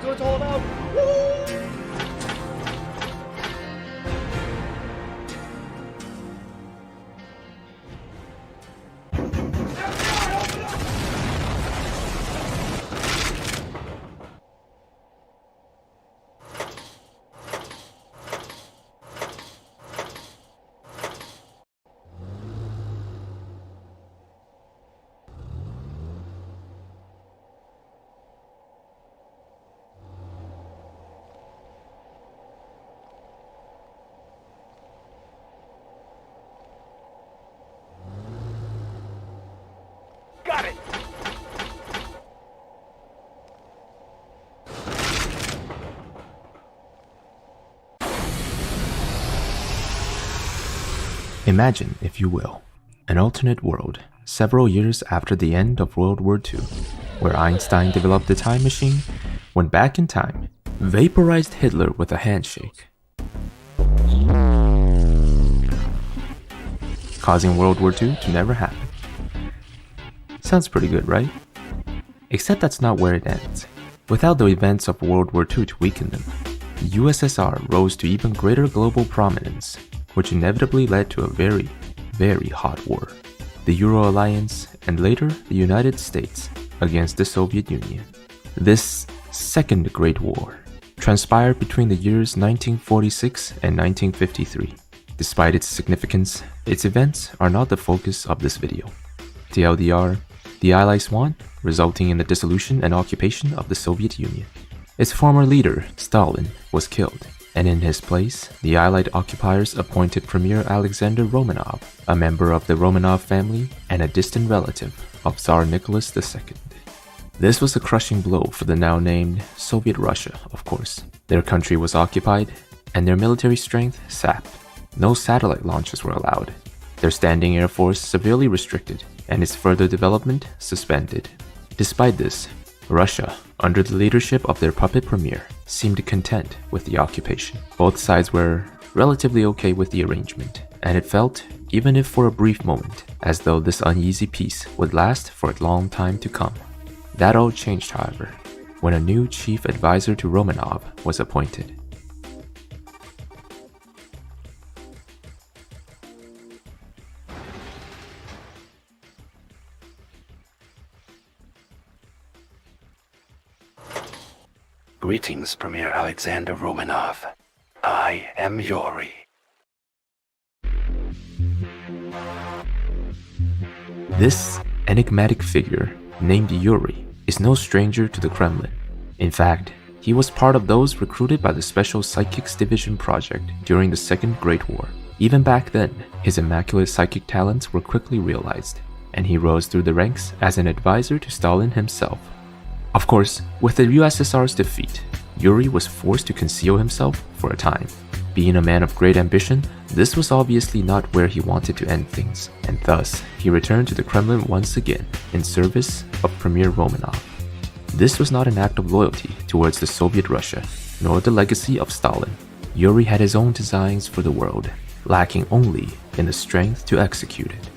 哥错了。Got it. Imagine, if you will, an alternate world several years after the end of World War II, where Einstein developed the time machine, went back in time, vaporized Hitler with a handshake, causing World War II to never happen. Sounds pretty good, right? Except that's not where it ends. Without the events of World War II to weaken them, the USSR rose to even greater global prominence, which inevitably led to a very, very hot war. The Euro Alliance, and later the United States, against the Soviet Union. This Second Great War transpired between the years 1946 and 1953. Despite its significance, its events are not the focus of this video. TLDR, the Allies won, resulting in the dissolution and occupation of the Soviet Union. Its former leader, Stalin, was killed, and in his place, the Allied occupiers appointed Premier Alexander Romanov, a member of the Romanov family and a distant relative of Tsar Nicholas II. This was a crushing blow for the now named Soviet Russia, of course. Their country was occupied, and their military strength sapped. No satellite launches were allowed. Their standing air force severely restricted, and its further development suspended. Despite this, Russia, under the leadership of their puppet premier, seemed content with the occupation. Both sides were relatively okay with the arrangement, and it felt, even if for a brief moment, as though this uneasy peace would last for a long time to come. That all changed, however, when a new chief advisor to Romanov was appointed. Greetings, Premier Alexander Romanov. I am Yuri. This enigmatic figure, named Yuri, is no stranger to the Kremlin. In fact, he was part of those recruited by the Special Psychics Division project during the Second Great War. Even back then, his immaculate psychic talents were quickly realized, and he rose through the ranks as an advisor to Stalin himself. Of course, with the USSR's defeat, Yuri was forced to conceal himself for a time. Being a man of great ambition, this was obviously not where he wanted to end things, and thus, he returned to the Kremlin once again in service of Premier Romanov. This was not an act of loyalty towards the Soviet Russia, nor the legacy of Stalin. Yuri had his own designs for the world, lacking only in the strength to execute it.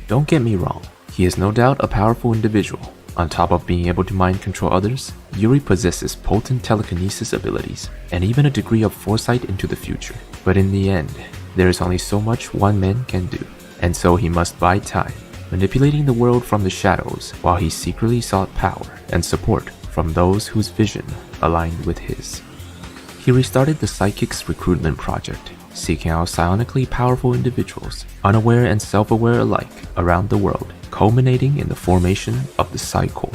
Don't get me wrong, he is no doubt a powerful individual. On top of being able to mind control others, Yuri possesses potent telekinesis abilities and even a degree of foresight into the future. But in the end, there is only so much one man can do, and so he must bide time, manipulating the world from the shadows while he secretly sought power and support from those whose vision aligned with his. He restarted the Psychics Recruitment Project, seeking out psionically powerful individuals, unaware and self-aware alike, around the world, culminating in the formation of the Psi Corps.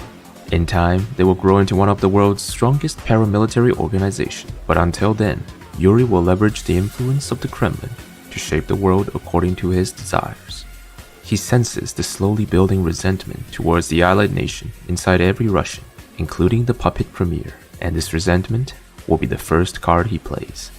In time, they will grow into one of the world's strongest paramilitary organizations, but until then, Yuri will leverage the influence of the Kremlin to shape the world according to his desires. He senses the slowly building resentment towards the allied nation inside every Russian, including the puppet premier, and this resentment will be the first card he plays.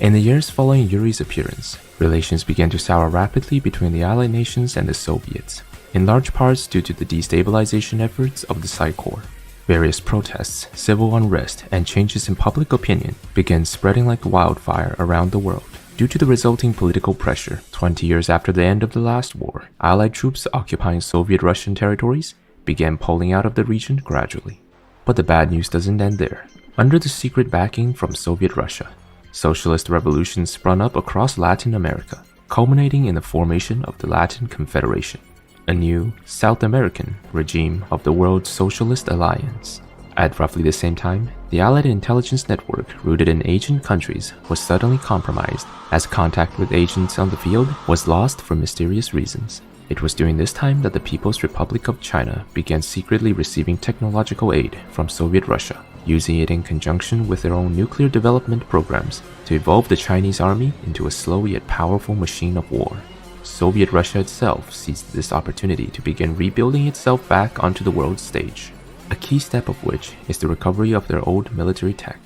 In the years following Yuri's appearance, relations began to sour rapidly between the allied nations and the Soviets, in large parts due to the destabilization efforts of the Psi Corps. Various protests, civil unrest, and changes in public opinion began spreading like wildfire around the world. Due to the resulting political pressure, 20 years after the end of the last war, Allied troops occupying Soviet Russian territories began pulling out of the region gradually. But the bad news doesn't end there. Under the secret backing from Soviet Russia, socialist revolutions sprung up across Latin America, culminating in the formation of the Latin Confederation, a new South American regime of the World Socialist Alliance. At roughly the same time, the Allied intelligence network rooted in Asian countries was suddenly compromised as contact with agents on the field was lost for mysterious reasons. It was during this time that the People's Republic of China began secretly receiving technological aid from Soviet Russia, using it in conjunction with their own nuclear development programs to evolve the Chinese army into a slow yet powerful machine of war. Soviet Russia itself seized this opportunity to begin rebuilding itself back onto the world stage, a key step of which is the recovery of their old military tech.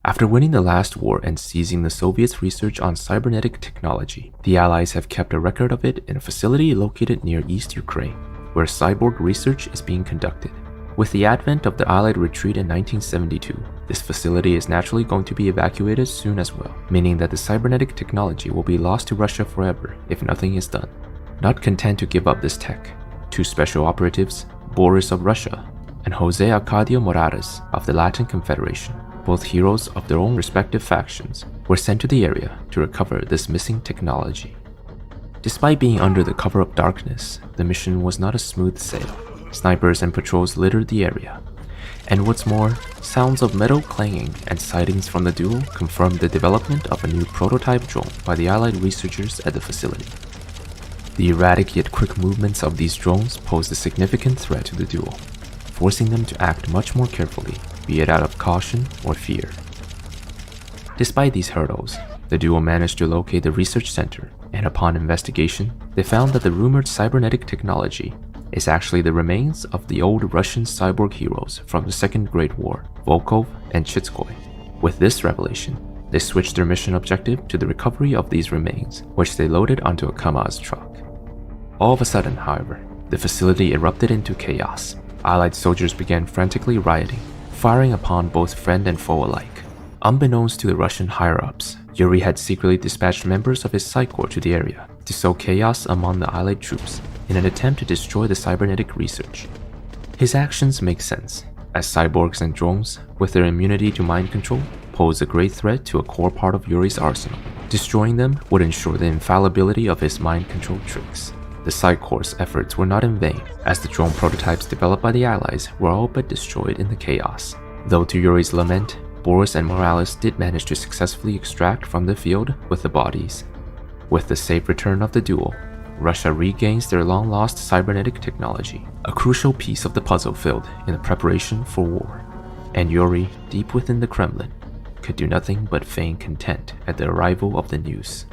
After winning the last war and seizing the Soviets' research on cybernetic technology, the Allies have kept a record of it in a facility located near East Ukraine, where cyborg research is being conducted. With the advent of the Allied retreat in 1972, this facility is naturally going to be evacuated soon as well, meaning that the cybernetic technology will be lost to Russia forever if nothing is done. Not content to give up this tech, two special operatives, Boris of Russia and Jose Arcadio Morales of the Latin Confederation, both heroes of their own respective factions, were sent to the area to recover this missing technology. Despite being under the cover of darkness, the mission was not a smooth sail. Snipers and patrols littered the area. And what's more, sounds of metal clanging and sightings from the duel confirmed the development of a new prototype drone by the Allied researchers at the facility. The erratic yet quick movements of these drones posed a significant threat to the duel, forcing them to act much more carefully, be it out of caution or fear. Despite these hurdles, the duo managed to locate the research center, and upon investigation, they found that the rumored cybernetic technology is actually the remains of the old Russian cyborg heroes from the Second Great War, Volkov and Chitskoy. With this revelation, they switched their mission objective to the recovery of these remains, which they loaded onto a Kamaz truck. All of a sudden, however, the facility erupted into chaos. Allied soldiers began frantically rioting, firing upon both friend and foe alike. Unbeknownst to the Russian higher-ups, Yuri had secretly dispatched members of his Psi Corps to the area to sow chaos among the Allied troops in an attempt to destroy the cybernetic research. His actions make sense, as cyborgs and drones, with their immunity to mind control, pose a great threat to a core part of Yuri's arsenal. Destroying them would ensure the infallibility of his mind control tricks. The Psi Corps' efforts were not in vain, as the drone prototypes developed by the Allies were all but destroyed in the chaos. Though to Yuri's lament, Boris and Morales did manage to successfully extract from the field with the bodies. With the safe return of the duel, Russia regains their long-lost cybernetic technology, a crucial piece of the puzzle filled in the preparation for war. And Yuri, deep within the Kremlin, could do nothing but feign content at the arrival of the news.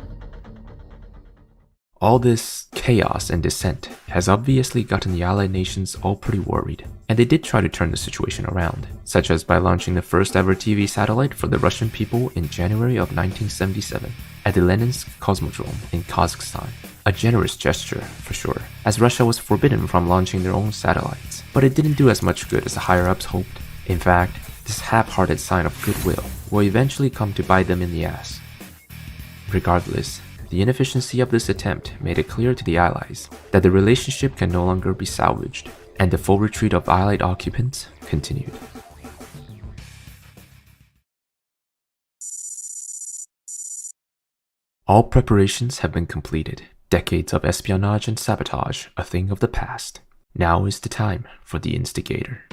All this chaos and dissent has obviously gotten the Allied nations all pretty worried, and they did try to turn the situation around, such as by launching the first ever TV satellite for the Russian people in January of 1977 at the Leninsk Cosmodrome in Kazakhstan. A generous gesture, for sure, as Russia was forbidden from launching their own satellites, but it didn't do as much good as the higher-ups hoped. In fact, this half-hearted sign of goodwill will eventually come to bite them in the ass. Regardless, the inefficiency of this attempt made it clear to the Allies that the relationship can no longer be salvaged, and the full retreat of Allied occupants continued. All preparations have been completed, decades of espionage and sabotage a thing of the past. Now is the time for the instigator.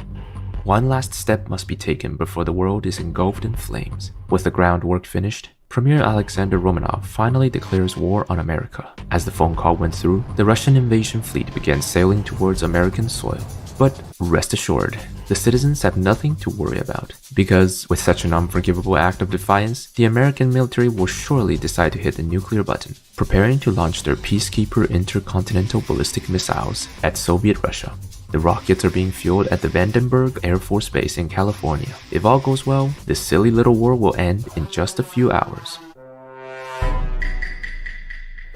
One last step must be taken before the world is engulfed in flames. With the groundwork finished, Premier Alexander Romanov finally declares war on America. As the phone call went through, the Russian invasion fleet began sailing towards American soil. But rest assured, the citizens have nothing to worry about, because with such an unforgivable act of defiance, the American military will surely decide to hit the nuclear button, preparing to launch their Peacekeeper intercontinental ballistic missiles at Soviet Russia. The rockets are being fueled at the Vandenberg Air Force Base in California. If all goes well, this silly little war will end in just a few hours.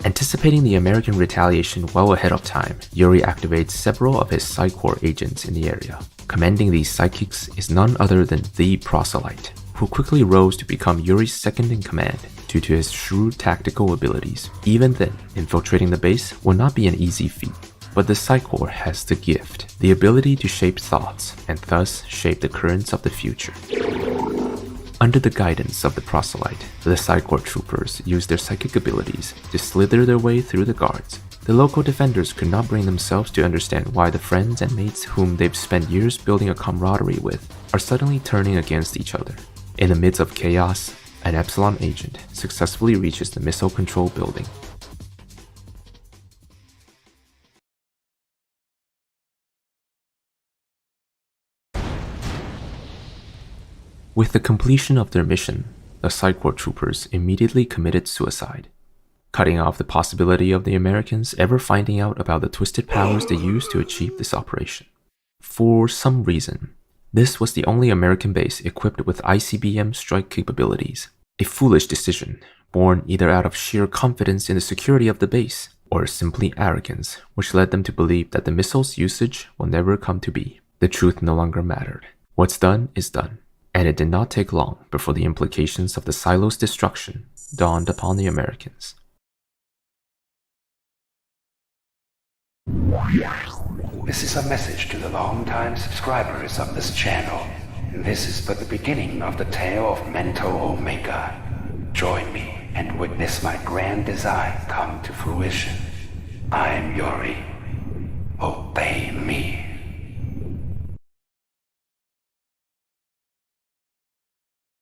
Anticipating the American retaliation well ahead of time, Yuri activates several of his Psi Corps agents in the area. Commanding these psychics is none other than the Proselyte, who quickly rose to become Yuri's second-in-command due to his shrewd tactical abilities. Even then, infiltrating the base will not be an easy feat, But the Psychor has the gift, the ability to shape thoughts, and thus shape the currents of the future. Under the guidance of the proselyte, the Psychor troopers use their psychic abilities to slither their way through the guards. The local defenders could not bring themselves to understand why the friends and mates whom they've spent years building a camaraderie with are suddenly turning against each other. In the midst of chaos, an Epsilon agent successfully reaches the missile control building. With the completion of their mission, the Psychor troopers immediately committed suicide, cutting off the possibility of the Americans ever finding out about the twisted powers they used to achieve this operation. For some reason, this was the only American base equipped with ICBM strike capabilities, a foolish decision born either out of sheer confidence in the security of the base or simply arrogance, which led them to believe that the missile's usage will never come to be. The truth no longer mattered. What's done is done. And it did not take long before the implications of the silo's destruction dawned upon the Americans. This is a message to the long-time subscribers of this channel. This is but the beginning of the tale of Mento Omega. Join me and witness my grand design come to fruition. I'm Yuri. Obey me.